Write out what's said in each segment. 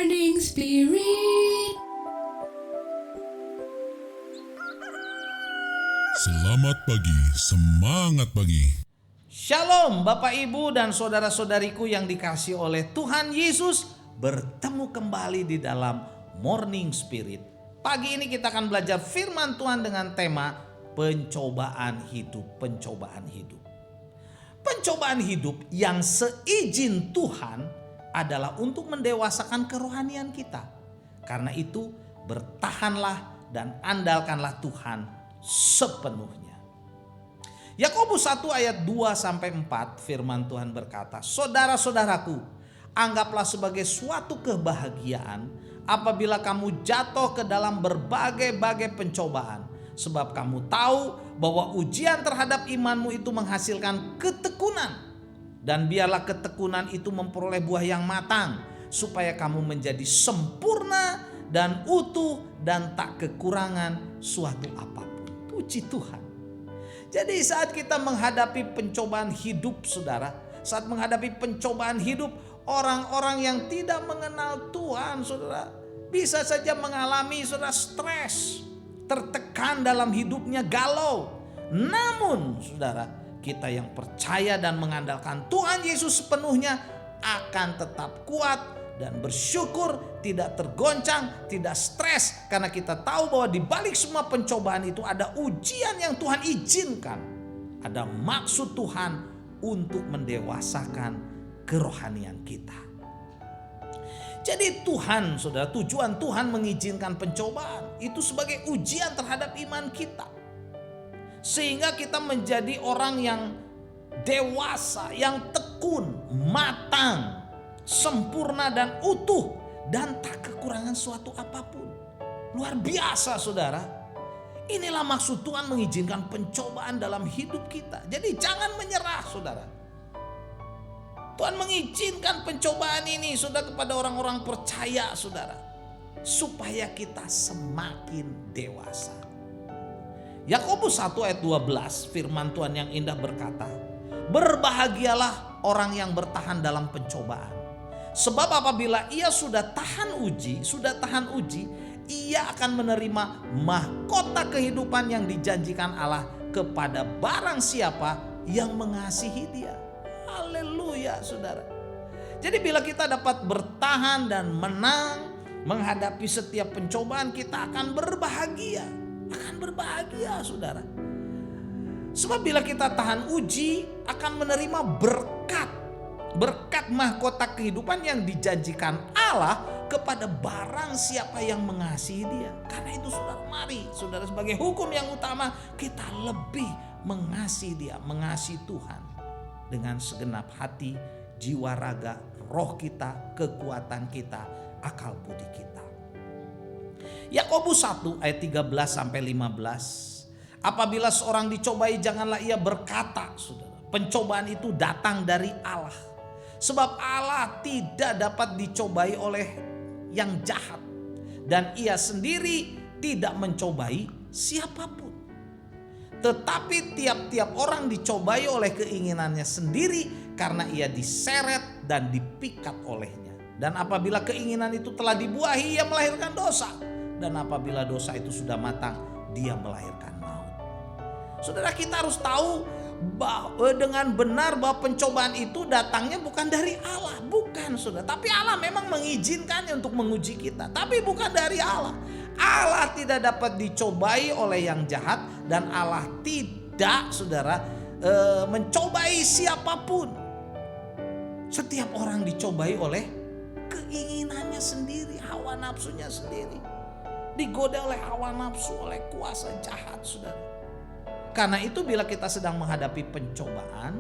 Morning Spirit. Selamat pagi, semangat pagi. Shalom Bapak Ibu dan saudara-saudariku yang dikasihi oleh Tuhan Yesus. Bertemu kembali di dalam Morning Spirit. Pagi ini kita akan belajar firman Tuhan dengan tema pencobaan hidup. Pencobaan hidup. Pencobaan hidup yang seizin Tuhan adalah untuk mendewasakan kerohanian kita. Karena itu bertahanlah dan andalkanlah Tuhan sepenuhnya. Yakobus 1 ayat 2-4 firman Tuhan berkata, "Saudara-saudaraku, anggaplah sebagai suatu kebahagiaan apabila kamu jatuh ke dalam berbagai-bagai pencobaan, sebab kamu tahu bahwa ujian terhadap imanmu itu menghasilkan ketekunan. Dan biarlah ketekunan itu memperoleh buah yang matang, supaya kamu menjadi sempurna dan utuh dan tak kekurangan suatu apapun." Puji Tuhan. Jadi saat kita menghadapi pencobaan hidup, saudara, saat menghadapi pencobaan hidup, orang-orang yang tidak mengenal Tuhan, saudara, bisa saja mengalami, saudara, stres, tertekan dalam hidupnya, galau. Namun, saudara, kita yang percaya dan mengandalkan Tuhan Yesus sepenuhnya akan tetap kuat dan bersyukur, tidak tergoncang, tidak stres, karena kita tahu bahwa di balik semua pencobaan itu ada ujian yang Tuhan izinkan. Ada maksud Tuhan untuk mendewasakan kerohanian kita. Jadi Tuhan, saudara, tujuan Tuhan mengizinkan pencobaan itu sebagai ujian terhadap iman kita. Sehingga kita menjadi orang yang dewasa, yang tekun, matang, sempurna dan utuh, dan tak kekurangan suatu apapun. Luar biasa, saudara. Inilah maksud Tuhan mengizinkan pencobaan dalam hidup kita. Jadi jangan menyerah, saudara. Tuhan mengizinkan pencobaan ini, saudara, kepada orang-orang percaya, saudara, supaya kita semakin dewasa. Yakobus 1 ayat 12 firman Tuhan yang indah berkata, "Berbahagialah orang yang bertahan dalam pencobaan. Sebab apabila ia sudah tahan uji, ia akan menerima mahkota kehidupan yang dijanjikan Allah kepada barang siapa yang mengasihi Dia." Haleluya, saudara. Jadi bila kita dapat bertahan dan menang menghadapi setiap pencobaan, kita akan berbahagia. Akan berbahagia, saudara. Sebab bila kita tahan uji, akan menerima berkat mahkota kehidupan yang dijanjikan Allah kepada barang siapa yang mengasihi Dia. Karena itu, saudara, mari, saudara, sebagai hukum yang utama, kita lebih mengasihi Dia, mengasihi Tuhan dengan segenap hati, jiwa, raga, roh kita, kekuatan kita, akal budi kita. Yakobus 1 ayat 13-15. Apabila seorang dicobai, janganlah ia berkata, saudara, pencobaan itu datang dari Allah. Sebab Allah tidak dapat dicobai oleh yang jahat, dan ia sendiri tidak mencobai siapapun. Tetapi tiap-tiap orang dicobai oleh keinginannya sendiri, karena ia diseret dan dipikat olehnya. Dan apabila keinginan itu telah dibuahi, ia melahirkan dosa. Dan apabila dosa itu sudah matang, dia melahirkan maut. Saudara, kita harus tahu bahwa dengan benar bahwa pencobaan itu datangnya bukan dari Allah. Bukan, saudara. Tapi Allah memang mengizinkannya untuk menguji kita. Tapi bukan dari Allah. Allah tidak dapat dicobai oleh yang jahat. Dan Allah tidak, saudara, mencobai siapapun. Setiap orang dicobai oleh keinginannya sendiri, hawa nafsunya sendiri. Digoda oleh hawa nafsu, oleh kuasa jahat, saudara. Karena itu bila kita sedang menghadapi pencobaan,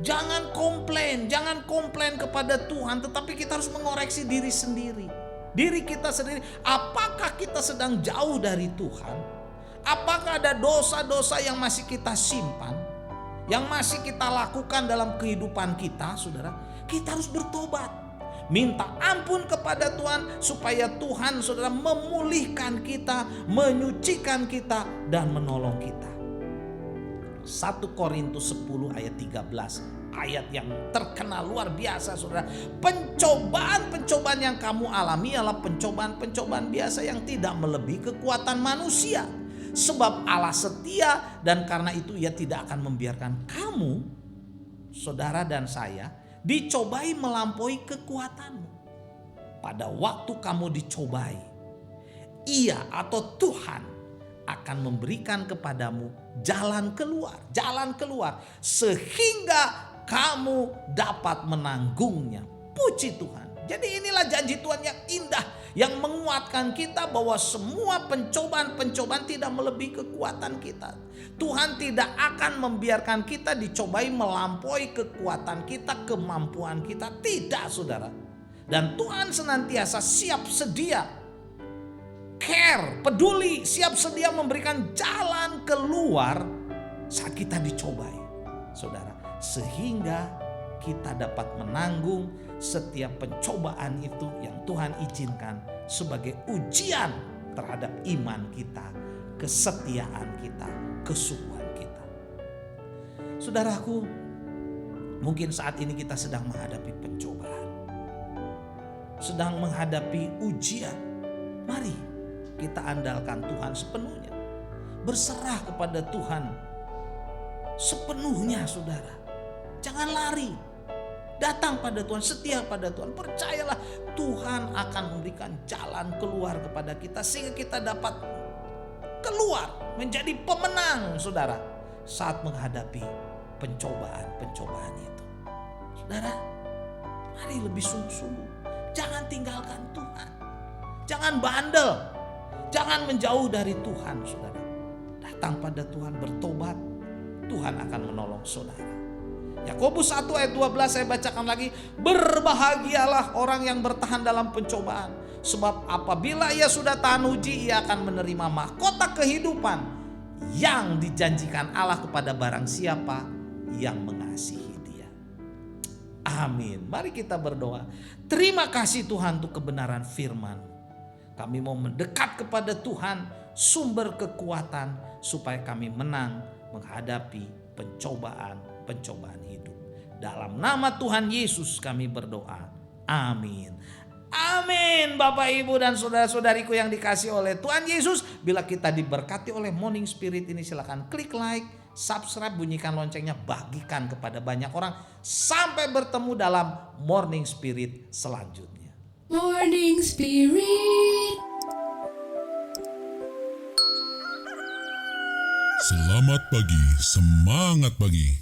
jangan komplain kepada Tuhan, tetapi kita harus mengoreksi diri sendiri. Diri kita sendiri, apakah kita sedang jauh dari Tuhan? Apakah ada dosa-dosa yang masih kita simpan, yang masih kita lakukan dalam kehidupan kita, saudara? Kita harus bertobat. Minta ampun kepada Tuhan supaya Tuhan, saudara, memulihkan kita, menyucikan kita, dan menolong kita. 1 Korintus 10 ayat 13 ayat yang terkenal luar biasa saudara. Pencobaan-pencobaan yang kamu alami adalah pencobaan-pencobaan biasa yang tidak melebihi kekuatan manusia. Sebab Allah setia dan karena itu Ia tidak akan membiarkan kamu, saudara dan saya, dicobai melampaui kekuatanmu. Pada waktu kamu dicobai, Ia atau Tuhan akan memberikan kepadamu jalan keluar sehingga kamu dapat menanggungnya. Puji Tuhan. Jadi inilah janji Tuhan yang indah yang menguatkan kita bahwa semua pencobaan-pencobaan tidak melebihi kekuatan kita. Tuhan tidak akan membiarkan kita dicobai melampaui kekuatan kita, kemampuan kita. Tidak, saudara. Dan Tuhan senantiasa siap sedia, care, peduli, siap sedia memberikan jalan keluar saat kita dicobai, saudara. Sehingga kita dapat menanggung setiap pencobaan itu yang Tuhan izinkan sebagai ujian terhadap iman kita, kesetiaan kita, kesungguhan kita. Saudaraku, mungkin saat ini kita sedang menghadapi pencobaan, sedang menghadapi ujian. Mari kita andalkan Tuhan sepenuhnya, berserah kepada Tuhan sepenuhnya, saudara. Jangan lari, datang pada Tuhan, setia pada Tuhan. Percayalah Tuhan akan memberikan jalan keluar kepada kita sehingga kita dapat keluar menjadi pemenang, saudara, saat menghadapi pencobaan-pencobaan itu. Saudara, mari lebih sungguh-sungguh. Jangan tinggalkan Tuhan. Jangan bandel. Jangan menjauh dari Tuhan, saudara. Datang pada Tuhan, bertobat. Tuhan akan menolong saudara. Yakobus 1 ayat 12 saya bacakan lagi. Berbahagialah orang yang bertahan dalam pencobaan. Sebab apabila ia sudah tahan uji, ia akan menerima mahkota kehidupan yang dijanjikan Allah kepada barang siapa yang mengasihi dia. Amin. Mari kita berdoa. Terima kasih Tuhan untuk kebenaran firman. Kami mau mendekat kepada Tuhan, sumber kekuatan, supaya kami menang menghadapi pencobaan hidup. Dalam nama Tuhan Yesus kami berdoa. Amin. Amin. Bapak, Ibu dan saudara-saudariku yang dikasihi oleh Tuhan Yesus, bila kita diberkati oleh Morning Spirit ini, silakan klik like, subscribe, bunyikan loncengnya, bagikan kepada banyak orang. Sampai bertemu dalam Morning Spirit selanjutnya. Morning Spirit. Selamat pagi, semangat pagi.